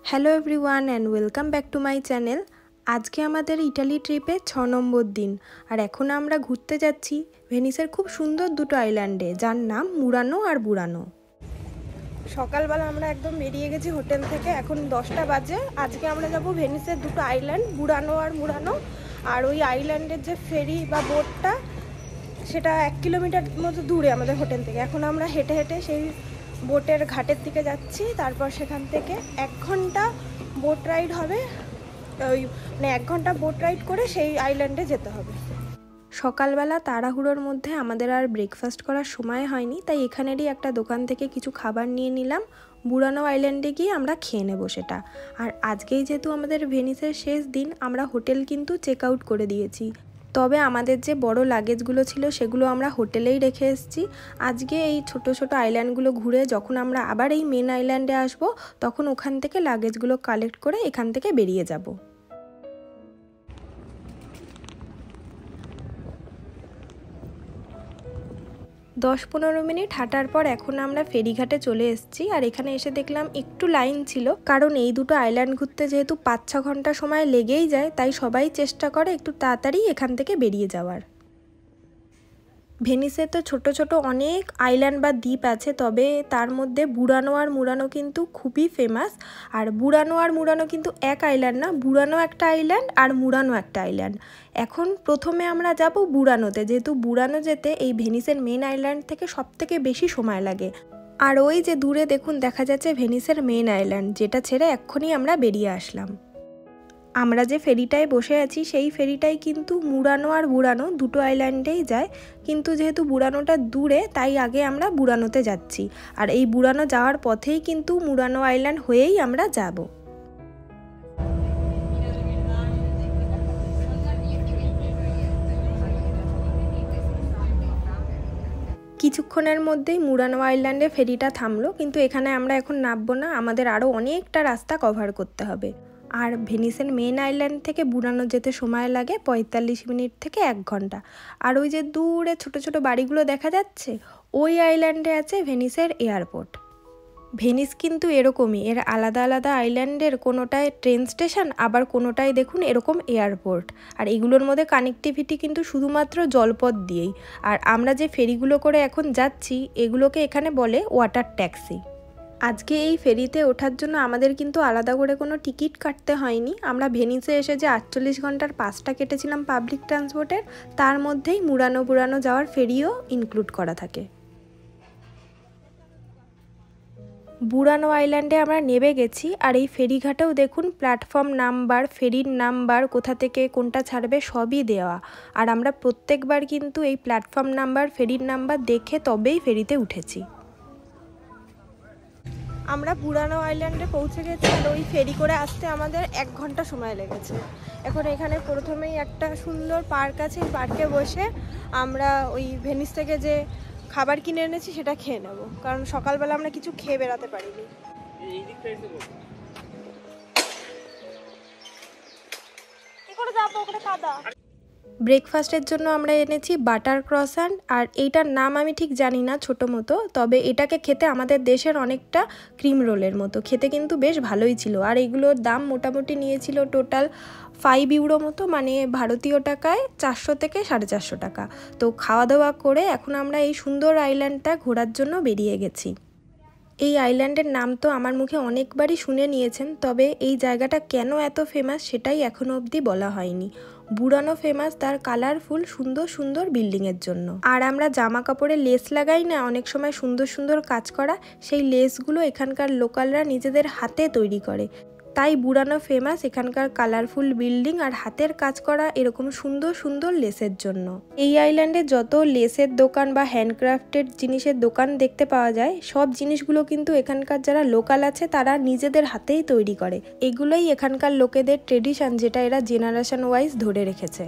Hello everyone and welcome back to my channel. আজকে আমাদের Italy ট্রিপে 6 নম্বর দিন, আর এখন আমরা ঘুরতে যাচ্ছি ভেনিসের খুব সুন্দর দুটো আইল্যান্ডে, যার নাম মুরানো আর বুরানো। সকালবেলা আমরা একদম বেরিয়ে গেছি হোটেল থেকে, এখন 10টা বাজে। আজকে আমরা যাব ভেনিসের দুটো আইল্যান্ড, বুরানো আর মুরানো। আর ওই আইল্যান্ডের যে ফেরি বা বোটটা, সেটা 1 কিলোমিটার মতো দূরে আমাদের হোটেল থেকে। এখন আমরা হেঁটে হেঁটে সেই বোটের ঘাটের দিকে যাচ্ছি। তারপর সেখান থেকে 1 ঘন্টা বোট রাইড হবে, ওই মানে 1 ঘন্টা বোট রাইড করে সেই আইল্যান্ডে যেতে হবে। সকালবেলা তাড়াহুড়োর মধ্যে আমাদের আর ব্রেকফাস্ট করার সময় হয়নি, তাই এখানেরই একটা দোকান থেকে কিছু খাবার নিয়ে নিলাম। বুরানো আইল্যান্ডে গিয়ে আমরা খেয়ে নেবো সেটা। আর আজকেই যেহেতু আমাদের ভেনিসের শেষ দিন, আমরা হোটেল কিন্তু চেক আউট করে দিয়েছি। তবে আমাদের যে বড় লাগেজগুলো ছিল সেগুলো আমরা হোটেলেই রেখে এসেছি। আজকে এই ছোট ছোট আইল্যান্ডগুলো ঘুরে যখন আমরা আবার এই মেন আইল্যান্ডে আসব, তখন ওখান থেকে লাগেজগুলো কালেক্ট করে এখান থেকে বেরিয়ে যাব। 10-15 মিনিট হাঁটার পর এখন আমরা ফেরিঘাটে চলে এসেছি। আর এখানে এসে দেখলাম একটু লাইন ছিল, কারণ এই দুটো আইল্যান্ড ঘুরতে যেহেতু 5-6 ঘন্টা সময় লেগেই যায়, তাই সবাই চেষ্টা করে একটু তাড়াতাড়ি এখান থেকে বেরিয়ে যাওয়ার। ভেনিসে তো ছোট ছোট অনেক আইল্যান্ড বা দ্বীপ আছে, তবে তার মধ্যে বুরানো আর মুরানো কিন্তু খুবই ফেমাস। আর বুরানো আর মুরানো কিন্তু এক আইল্যান্ড না, বুরানো একটা আইল্যান্ড আর মুরানো একটা আইল্যান্ড। এখন প্রথমে আমরা যাব বুরানোতে, যেহেতু বুরানো যেতে এই ভেনিসের মেন আইল্যান্ড থেকে সবথেকে বেশি সময় লাগে। আর ওই যে দূরে দেখুন দেখা যাচ্ছে ভেনিসের মেন আইল্যান্ড, যেটা ছেড়ে এক্ষুনি আমরা বেরিয়ে আসলাম। আমরা যে ফেরিটায় বসে আছি সেই ফেরিটাই কিন্তু মুরানো আর বুরানো দুটো আইল্যান্ডেই যায়, কিন্তু যেহেতু বুরানোটা দূরে তাই আগে আমরা বুরানোতে যাচ্ছি। আর এই বুরানো যাওয়ার পথেই কিন্তু মুরানো আইল্যান্ড হয়েই আমরা যাব। কিছুক্ষণের মধ্যেই মুরানো আইল্যান্ডে ফেরিটা থামলো, কিন্তু এখানে আমরা এখন নামবো না, আমাদের আরও অনেকটা রাস্তা কভার করতে হবে। আর ভেনিসের মেন আইল্যান্ড থেকে বুরানো যেতে সময় লাগে 45 মিনিট থেকে 1 ঘন্টা। আর ওই যে দূরে ছোট ছোট বাড়িগুলো দেখা যাচ্ছে, ওই আইল্যান্ডে আছে ভেনিসের এয়ারপোর্ট। ভেনিস কিন্তু এরকমই, এর আলাদা আলাদা আইল্যান্ডের কোনোটায় ট্রেন স্টেশন, আবার কোনোটায় দেখুন এরকম এয়ারপোর্ট। আর এগুলোর মধ্যে কানেক্টিভিটি কিন্তু শুধুমাত্র জলপথ দিয়েই। আর আমরা যে ফেরিগুলো করে এখন যাচ্ছি, এগুলোকে এখানে বলে ওয়াটার ট্যাক্সি। আজকে এই ফেরিতে ওঠার জন্য আমাদের কিন্তু আলাদা করে কোনো টিকিট কাটতে হয়নি। আমরা ভেনিসে এসে যে 48 ঘন্টার পাসটা কেটেছিলাম পাবলিক ট্রান্সপোর্টের, তার মধ্যেই মুরানো যাওয়ার ফেরিও ইনক্লুড করা থাকে। বুরানো আইল্যান্ডে আমরা নেমে গেছি, আর এই ফেরিঘাটেও দেখুন প্ল্যাটফর্ম নাম্বার, ফেরির নাম্বার, কোথা থেকে কোনটা ছাড়বে সবই দেওয়া। আর আমরা প্রত্যেকবার কিন্তু এই প্ল্যাটফর্ম নাম্বার, ফেরির নাম্বার দেখে তবেই ফেরিতে উঠেছি। আমরা বুরানো আইল্যান্ডে পৌঁছে গেছি, আর ওই ফেরি করে আসতে আমাদের 1 ঘন্টা সময় লেগেছে। এখন এখানে প্রথমেই একটা সুন্দর পার্ক আছে, এই পার্কে বসে আমরা ওই ভেনিস থেকে যে খাবার কিনে এনেছি সেটা খেয়ে নেব, কারণ সকালবেলা আমরা কিছু খেয়ে বেরাতে পারিনি। কি করে যাবো, ওখানে কাদা। ব্রেকফাস্টের জন্য আমরা এনেছি বাটার ক্রসান্ট, আর এইটার নাম আমি ঠিক জানি না, ছোটো মতো, তবে এটাকে খেতে আমাদের দেশের অনেকটা ক্রিম রোলের মতো, খেতে কিন্তু বেশ ভালোই ছিল। আর এগুলোর দাম মোটামুটি নিয়েছিল টোটাল 5 ইউরো মতো, মানে ভারতীয় টাকায় 400 থেকে 450 টাকা। তো খাওয়া দাওয়া করে এখন আমরা এই সুন্দর আইল্যান্ডটা ঘোরার জন্য বেরিয়ে গেছি। এই আইল্যান্ডের নাম তো আমার মুখে অনেকবারই শুনে নিয়েছেন, তবে এই জায়গাটা কেন এত ফেমাস সেটাই এখনো অবধি বলা হয়নি। বুরানো ফেমাস তার কালারফুল সুন্দর সুন্দর বিল্ডিংয়ের জন্য। আর আমরা জামা কাপড়ে লেস লাগাই না অনেক সময়, সুন্দর সুন্দর কাজ করা, সেই লেসগুলো এখানকার লোকালরা নিজেদের হাতে তৈরি করে। তাই বুরানো ফেমাস এখানকার কালারফুল বিল্ডিং আর হাতের কাজ করা এরকম সুন্দর সুন্দর লেসের জন্য। এই আইল্যান্ডে যত লেসের দোকান বা হ্যান্ডক্রাফটেড জিনিসের দোকান দেখতে পাওয়া যায়, সব জিনিসগুলো কিন্তু এখানকার যারা লোকাল আছে তারা নিজেদের হাতেই তৈরি করে। এগুলোই এখানকার লোকেদের ট্রেডিশন, যেটা এরা জেনারেশন ওয়াইজ ধরে রেখেছে।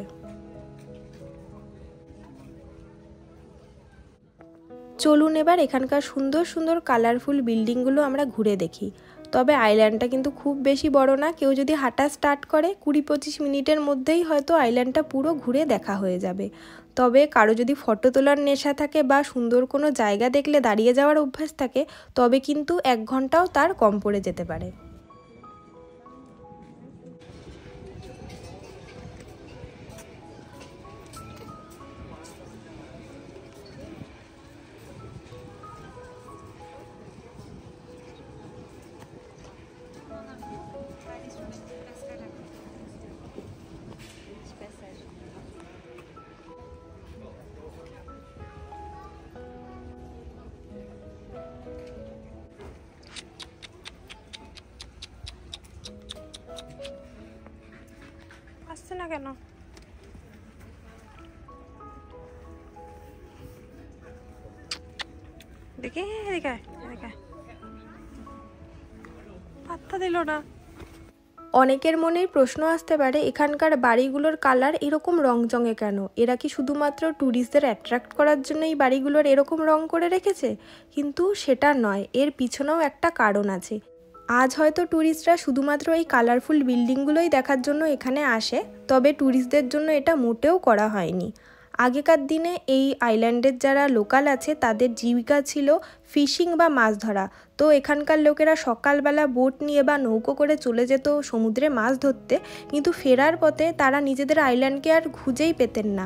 চলুন এবার এখানকার সুন্দর সুন্দর কালারফুল বিল্ডিংগুলো আমরা ঘুরে দেখি। তবে আইল্যান্ডটা কিন্তু খুব বেশি বড় না, কেউ যদি হাঁটা স্টার্ট করে 20-25 মিনিটের মধ্যেই হয়তো আইল্যান্ডটা পুরো ঘুরে দেখা হয়ে যাবে। তবে কারো যদি ফটো তোলার নেশা থাকে বা সুন্দর কোনো জায়গা দেখলে দাঁড়িয়ে যাওয়ার অভ্যাস থাকে, তবে কিন্তু 1 ঘন্টাও তার কম পড়ে যেতে পারে। কেন? দেখি এদিকে পাত্তা দিল না। অনেকের মনেই প্রশ্ন আসতে পারে এখানকার বাড়িগুলোর কালার এরকম রংচঙে কেন? এরা কি শুধুমাত্র ট্যুরিস্টদের অ্যাট্রাক্ট করার জন্য এই বাড়িগুলোর এরকম রং করে রেখেছে? কিন্তু সেটা নয়, এর পিছনেও একটা কারণ আছে। আজ হয়তো ট্যুরিস্টরা শুধুমাত্র এই কালারফুল বিল্ডিংগুলোই দেখার জন্য এখানে আসে, তবে ট্যুরিস্টদের জন্য এটা মোটেও করা হয়নি। আগেকার দিনে এই আইল্যান্ডের যারা লোকাল আছে তাদের জীবিকা ছিল ফিশিং বা মাছ ধরা। তো এখানকার লোকেরা সকালবেলা বোট নিয়ে বা নৌকো করে চলে যেত সমুদ্রে মাছ ধরতে, কিন্তু ফেরার পথে তারা নিজেদের আইল্যান্ডকে আর খুঁজেই পেতেন না,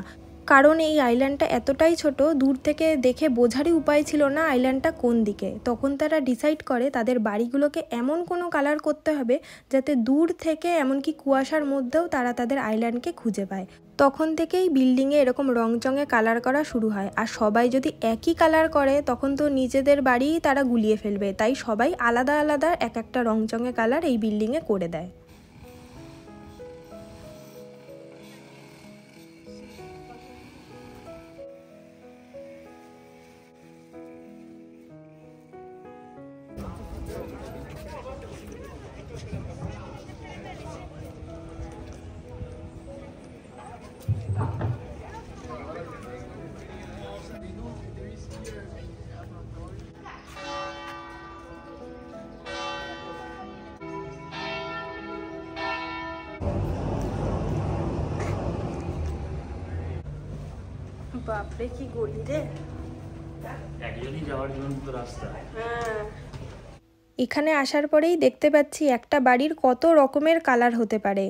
কারণ এই আইল্যান্ডটা এতটাই ছোট, দূর থেকে দেখে বোঝারই উপায় ছিল না আইল্যান্ডটা কোন দিকে। তখন তারা ডিসাইড করে তাদের বাড়িগুলোকে এমন কোনো কালার করতে হবে যাতে দূর থেকে এমনকি কুয়াশার মধ্যেও তারা তাদের আইল্যান্ডকে খুঁজে পায়। তখন থেকেই বিল্ডিংয়ে এরকম রংচঙে কালার করা শুরু হয়। আর সবাই যদি একই কালার করে তখন তো নিজেদের বাড়িই তারা গুলিয়ে ফেলবে, তাই সবাই আলাদা আলাদা এক একটা রংচঙে কালার এই বিল্ডিংয়ে করে দেয়। বাপরে কি গলি রে, একজনই যাওয়ার জন্য তো রাস্তা। এখানে আসার পরেই দেখতে পাচ্ছি একটা বাড়ির কত রকমের কালার হতে পারে।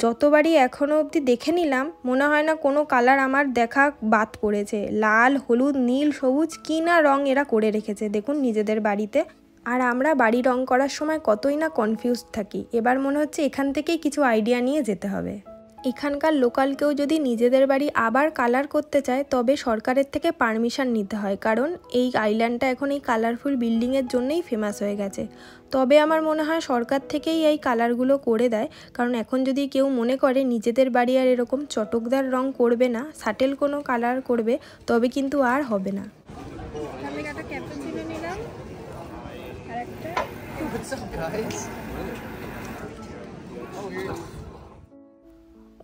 যত বাড়ি এখনো অবধি দেখে নিলাম, মনে হয় না কোনো কালার আমার দেখা বাদ পড়েছে। লাল, হলুদ, নীল, সবুজ কি না রং এরা করে রেখেছে দেখুন নিজেদের বাড়িতে। আর আমরা বাড়ি রং করার সময় কতই না কনফিউজড থাকি। এবার মনে হচ্ছে এখান থেকেই কিছু আইডিয়া নিয়ে যেতে হবে। এখানকার লোকাল কেউ যদি নিজেদের বাড়ি আবার কালার করতে চায় তবে সরকারের থেকে পারমিশন নিতে হয়, কারণ এই আইল্যান্ডটা এখন এই কালারফুল বিল্ডিংয়ের জন্যই ফেমাস হয়ে গেছে। তবে আমার মনে হয় সরকার থেকেই এই কালারগুলো করে দেয়, কারণ এখন যদি কেউ মনে করে নিজেদের বাড়ি আর এরকম চটকদার রং করবে না, সাটেল কোনো কালার করবে, তবে কিন্তু আর হবে না।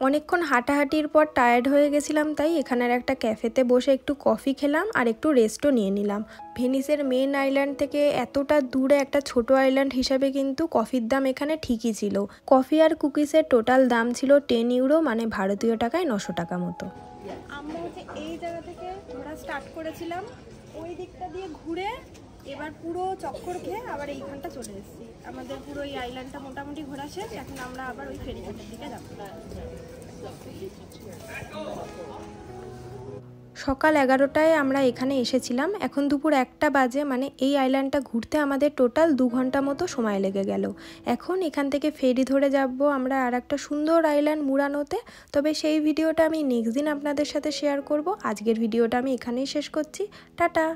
অনেকক্ষণ হাঁটাহাঁটির পর টায়ার্ড হয়ে গেছিলাম, তাই এখানের একটা ক্যাফেতে বসে একটু কফি খেলাম আর একটু রেস্টও নিয়ে নিলাম। ভেনিসের মেন আইল্যান্ড থেকে এতটা দূরে একটা ছোট আইল্যান্ড হিসাবে কিন্তু কফির দাম এখানে ঠিকই ছিল। কফি আর কুকিজের টোটাল দাম ছিল 10 ইউরো, মানে ভারতীয় টাকায় 900 টাকা মতো। আমরা হচ্ছে এই জায়গা থেকে ঘোরা স্টার্ট করেছিলাম, ওই দিকটা দিয়ে ঘুরে এবার পুরো চক্কর খেয়ে আবার এইখানটা চলে এসেছি। আমাদের পুরো এই আইল্যান্ডটা মোটামুটি ঘোরা শেষ, এখন আমরা আবার ওই ফেরিঘাটের দিকে যাব। সকাল 11টায় আমরা এখানে এসেছিলাম, এখন দুপুর 1টা বাজে, মানে এই আইল্যান্ডটা ঘুরতে আমাদের টোটাল 2 ঘন্টা মতো সময় লেগে গেল। এখন এখান থেকে ফেরি ধরে যাব আমরা আর একটা সুন্দর আইল্যান্ড মুরানোতে। তবে সেই ভিডিওটা আমি নেক্সট দিন আপনাদের সাথে শেয়ার করব। আজকের ভিডিওটা আমি এখানেই শেষ করছি। টাটা।